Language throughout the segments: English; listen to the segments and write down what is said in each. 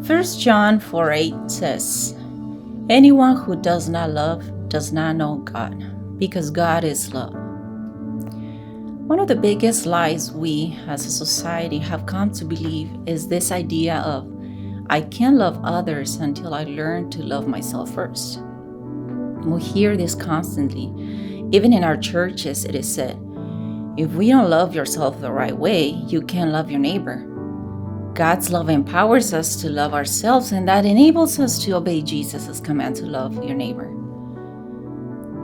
First John 4:8 says, anyone who does not love does not know God, because God is love. One of the biggest lies we as a society have come to believe is this idea of, I can't love others until I learn to love myself first. We hear this constantly. Even in our churches, it is said, if we don't love yourself the right way, you can't love your neighbor. God's love empowers us to love ourselves, and that enables us to obey Jesus' command to love your neighbor.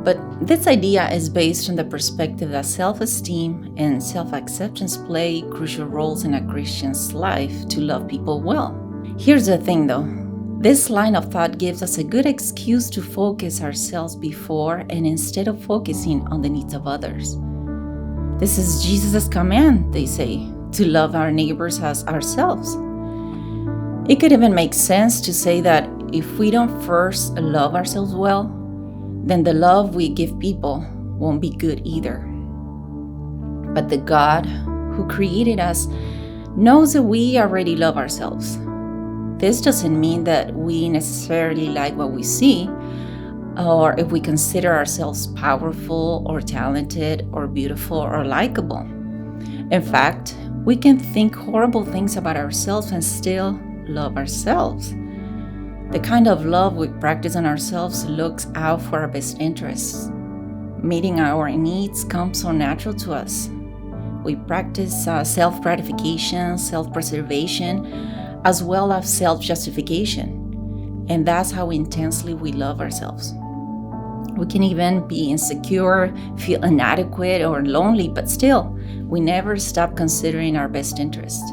But this idea is based on the perspective that self-esteem and self-acceptance play crucial roles in a Christian's life to love people well. Here's the thing though, this line of thought gives us a good excuse to focus ourselves before and instead of focusing on the needs of others. This is Jesus' command, they say, to love our neighbors as ourselves. It could even make sense to say that if we don't first love ourselves well, then the love we give people won't be good either. But the God who created us knows that we already love ourselves. This doesn't mean that we necessarily like what we see, or if we consider ourselves powerful or talented or beautiful or likable. In fact, we can think horrible things about ourselves and still love ourselves. The kind of love we practice on ourselves looks out for our best interests. Meeting our needs comes so natural to us. We practice self-gratification, self-preservation, as well as self-justification. And that's how intensely we love ourselves. We can even be insecure, feel inadequate or lonely, but still, we never stop considering our best interest.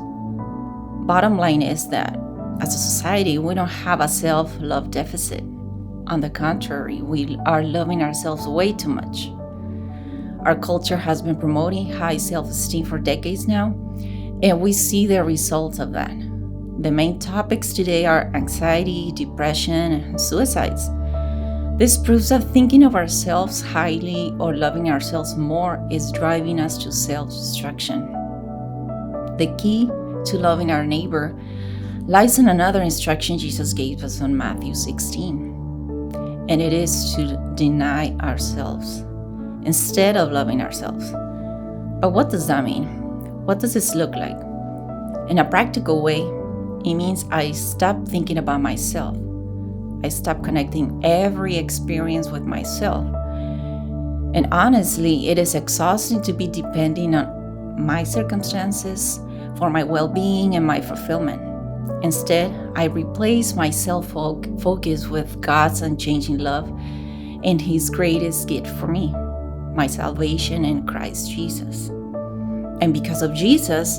Bottom line is that as a society, we don't have a self-love deficit. On the contrary, we are loving ourselves way too much. Our culture has been promoting high self-esteem for decades now, and we see the results of that. The main topics today are anxiety, depression, and suicides. This proves that thinking of ourselves highly or loving ourselves more is driving us to self-destruction. The key to loving our neighbor lies in another instruction Jesus gave us on Matthew 16, and it is to deny ourselves instead of loving ourselves. But what does that mean? What does this look like? In a practical way, it means I stop thinking about myself. I stop connecting every experience with myself. And honestly, it is exhausting to be depending on my circumstances for my well-being and my fulfillment. Instead, I replace my self-focus with God's unchanging love and His greatest gift for me, my salvation in Christ Jesus. And because of Jesus,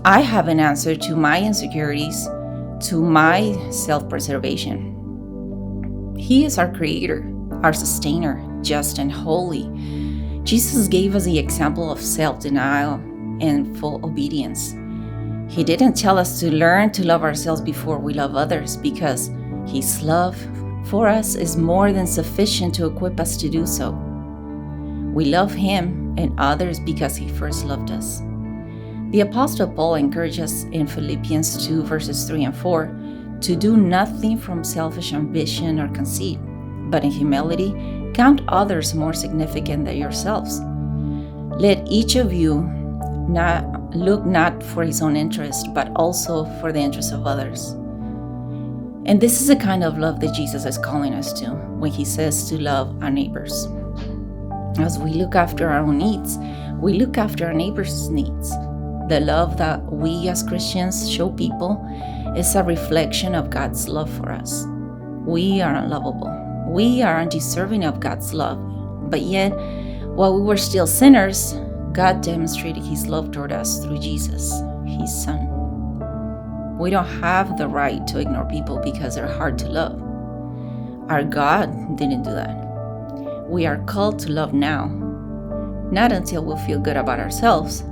I have an answer to my insecurities, to my self-preservation. He is our creator, our sustainer, just and holy. Jesus gave us the example of self-denial and full obedience. He didn't tell us to learn to love ourselves before we love others, because His love for us is more than sufficient to equip us to do so. We love Him and others because He first loved us. The Apostle Paul encourages us in Philippians 2 verses 3 and 4 to do nothing from selfish ambition or conceit, but in humility count others more significant than yourselves. Let each of you look not for his own interest, but also for the interest of others. And this is the kind of love that Jesus is calling us to when He says to love our neighbors. As we look after our own needs, we look after our neighbors' needs. The love that we as Christians show people is a reflection of God's love for us. We are unlovable. We are undeserving of God's love. But yet, while we were still sinners, God demonstrated His love toward us through Jesus, His Son. We don't have the right to ignore people because they're hard to love. Our God didn't do that. We are called to love now, not until we feel good about ourselves.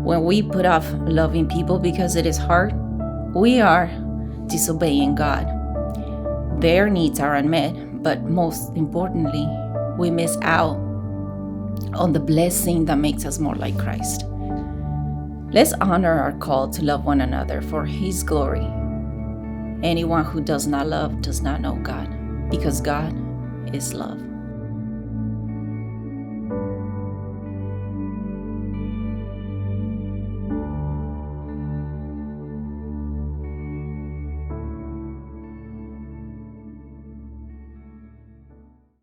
When we put off loving people because it is hard, we are disobeying God. Their needs are unmet, but most importantly, we miss out on the blessing that makes us more like Christ. Let's honor our call to love one another for His glory. Anyone who does not love does not know God, because God is love.